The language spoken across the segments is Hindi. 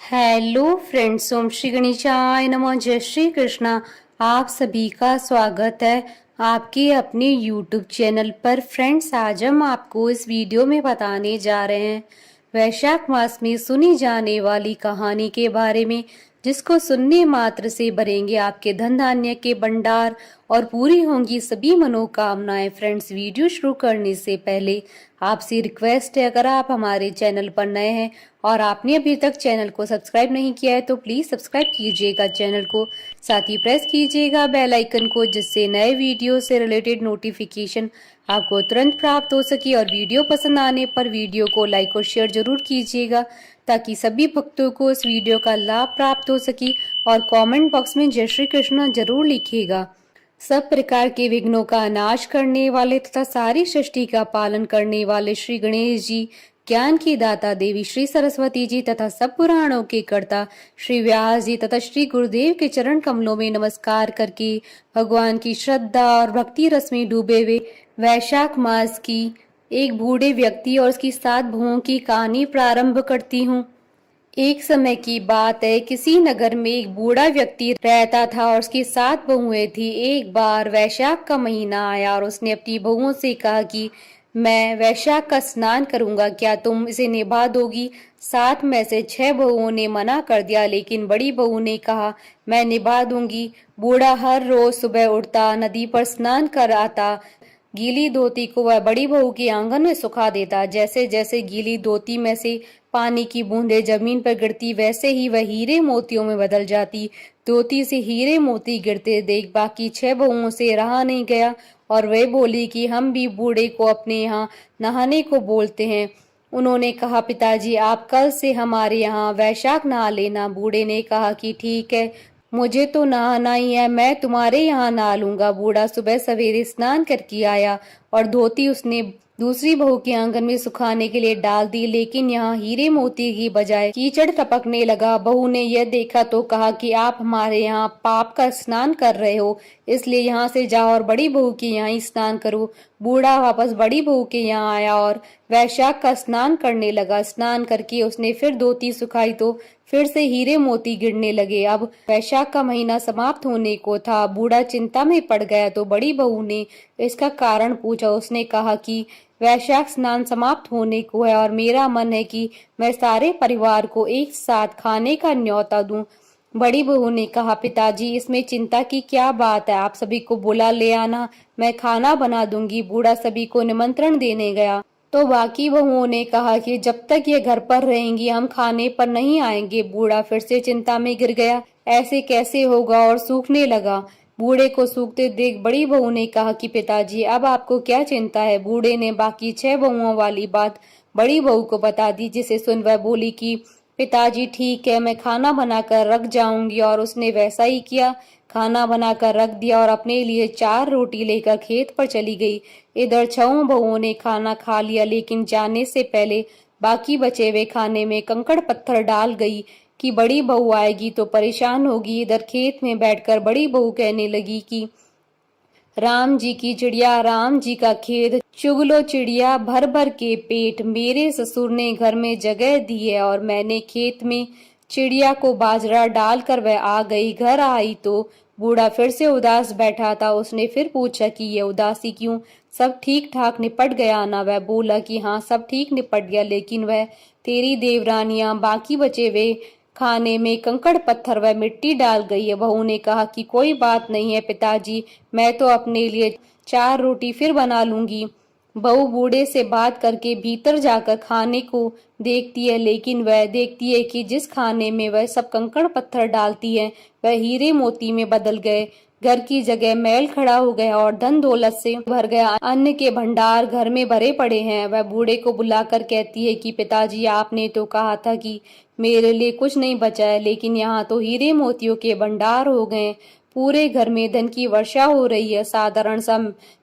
हेलो फ्रेंड्स, ओम श्री गणेशाय नमः। जय श्री कृष्णा। आप सभी का स्वागत है आपके अपने यूट्यूब चैनल पर। फ्रेंड्स, आज हम आपको इस वीडियो में बताने जा रहे हैं वैशाख मास में सुनी जाने वाली कहानी के बारे में, जिसको सुनने मात्र से भरेंगे आपके धन धान्य के भंडार और पूरी होंगी सभी मनोकामनाएं। फ्रेंड्स, वीडियो शुरू करने से पहले आपसे रिक्वेस्ट है, अगर आप हमारे चैनल पर नए हैं और आपने अभी तक चैनल को सब्सक्राइब नहीं किया है तो प्लीज सब्सक्राइब कीजिएगा चैनल को, साथ ही प्रेस कीजिएगा बेल आइकन को, जिससे नए वीडियो से रिलेटेड नोटिफिकेशन आपको तुरंत प्राप्त हो सके। और वीडियो पसंद आने पर वीडियो को लाइक और शेयर जरूर कीजिएगा, ताकि सभी भक्तों को इस वीडियो का लाभ प्राप्त हो सके। और कमेंट बॉक्स में जय श्री कृष्ण जरूर लिखिएगा। सब प्रकार के विघ्नों का नाश करने वाले तथा सारी सृष्टि का पालन करने वाले श्री गणेश जी, ज्ञान की दाता देवी श्री सरस्वती जी तथा सब पुराणों के कर्ता श्री व्यास जी तथा श्री गुरुदेव के चरण कमलों में नमस्कार करके भगवान की श्रद्धा और भक्ति रस में डूबे हुए वैशाख मास की एक बूढ़े व्यक्ति और उसकी 7 बहुओं की कहानी प्रारंभ करती हूँ। एक समय की बात है, किसी नगर में एक बूढ़ा व्यक्ति रहता था और उसकी 7 बहुएं थी। एक बार वैशाख का महीना आया और उसने अपनी बहुओं से कहा कि मैं वैशाख का स्नान करूंगा, क्या तुम इसे निभा दोगी? 7 में से 6 बहुओं ने मना कर दिया, लेकिन बड़ी बहू ने कहा मैं निभा दूंगी। बूढ़ा हर रोज सुबह उठता, नदी पर स्नान कर आता, गीली धोती को वह बड़ी बहू के आंगन में सुखा देता। जैसे जैसे गीली धोती में से पानी की बूंदें जमीन पर गिरती, वैसे ही वह हीरे मोतियों में बदल जाती। धोती से हीरे मोती गिरते देख बाकी 6 बहुओं से रहा नहीं गया और वे बोली कि हम भी बूढ़े को अपने यहाँ नहाने को बोलते हैं। उन्होंने कहा पिताजी, आप कल से हमारे यहाँ वैशाख नहा लेना। बूढ़े ने कहा कि ठीक है, मुझे तो नहाना ही है, मैं तुम्हारे यहाँ नहा लूंगा। बूढ़ा सुबह सवेरे स्नान करके आया और धोती उसने दूसरी बहू के आंगन में सुखाने के लिए डाल दी, लेकिन यहाँ हीरे मोती की बजाय कीचड़ टपकने लगा। बहू ने यह देखा तो कहा कि आप हमारे यहाँ पाप का स्नान कर रहे हो, इसलिए यहाँ से जाओ और बड़ी बहू के यहाँ ही स्नान करो। बूढ़ा वापस बड़ी बहू के यहाँ आया और वैशाख का स्नान करने लगा। स्नान करके उसने फिर धोती सुखाई तो फिर से हीरे मोती गिरने लगे। अब वैशाख का महीना समाप्त होने को था। बूढ़ा चिंता में पड़ गया तो बड़ी बहू ने इसका कारण पूछा। उसने कहा कि वैशाख स्नान समाप्त होने को है और मेरा मन है कि मैं सारे परिवार को एक साथ खाने का न्योता दूं। बड़ी बहू ने कहा पिताजी, इसमें चिंता की क्या बात है, आप सभी को बुला ले आना, मैं खाना बना दूंगी। बूढ़ा सभी को निमंत्रण देने गया तो बाकी बहुओं ने कहा कि जब तक ये घर पर रहेंगी हम खाने पर नहीं आएंगे। बूढ़ा फिर से चिंता में गिर गया, ऐसे कैसे होगा, और सूखने लगा। बूढ़े को सूखते देख बड़ी बहू ने कहा कि पिताजी, अब आपको क्या चिंता है? बूढ़े ने बाकी 6 बहुओं वाली बात बड़ी बहू को बता दी, जिसे सुन वह बोली कि पिताजी ठीक है, मैं खाना बनाकर रख जाऊंगी। और उसने वैसा ही किया, खाना बनाकर रख दिया और अपने लिए 4 रोटी लेकर खेत पर चली गई। इधर 6 बहुओं ने खाना खा लिया, लेकिन जाने से पहले बाकी बचे हुए खाने में कंकड़ पत्थर डाल गई कि बड़ी बहू आएगी तो परेशान होगी। इधर खेत में बैठकर बड़ी बहू कहने लगी कि राम जी की चिड़िया, राम जी का खेत, चुग लो चिड़िया भर भर के पेट। मेरे ससुर ने घर में जगह दी है और मैंने खेत में चिड़िया को बाजरा डालकर वह आ गई। घर आई तो बूढ़ा फिर से उदास बैठा था। उसने फिर पूछा कि ये उदासी क्यों, सब ठीक ठाक निपट गया ना? वह बोला कि हाँ, सब ठीक निपट गया, लेकिन वह तेरी देवरानियां बाकी बचे वे खाने में कंकड़ पत्थर व मिट्टी डाल गई है। बहू ने कहा कि कोई बात नहीं है पिताजी, मैं तो अपने लिए 4 रोटी फिर बना लूंगी। बहू बूढ़े से बात करके भीतर जाकर खाने को देखती है, लेकिन वह देखती है कि जिस खाने में वह सब कंकड़ पत्थर डालती है वह हीरे मोती में बदल गए। घर की जगह महल खड़ा हो गया और धन दौलत से भर गया। अन्न के भंडार घर में भरे पड़े हैं। वह बूढ़े को बुलाकर कहती है कि पिताजी, आपने तो कहा था कि मेरे लिए कुछ नहीं बचा है, लेकिन यहाँ तो हीरे मोतियों के भंडार हो गए। पूरे घर में धन की वर्षा हो रही है। साधारण सा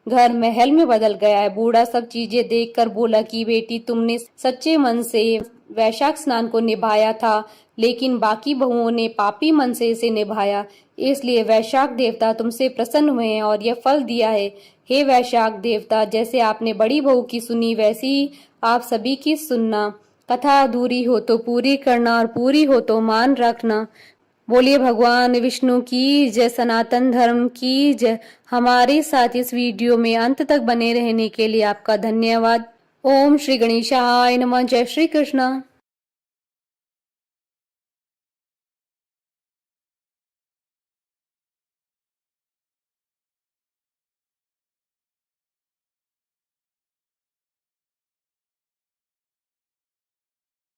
घर महल में बदल गया है। बूढ़ा सब चीजें देखकर बोला कि बेटी, तुमने सच्चे मन से वैशाख स्नान को निभाया था, लेकिन बाकी बहुओं ने पापी मन से इसे निभाया, इसलिए वैशाख देवता तुमसे प्रसन्न हुए हैं और यह फल दिया है। हे वैशाख देवता, जैसे आपने बड़ी बहू की सुनी वैसी ही आप सभी की सुनना। कथा अधूरी हो तो पूरी करना और पूरी हो तो मान रखना। बोलिए भगवान विष्णु की जय, सनातन धर्म की जय। हमारे साथ इस वीडियो में अंत तक बने रहने के लिए आपका धन्यवाद। ओम श्री गणेशाय नमः। जय श्री कृष्ण।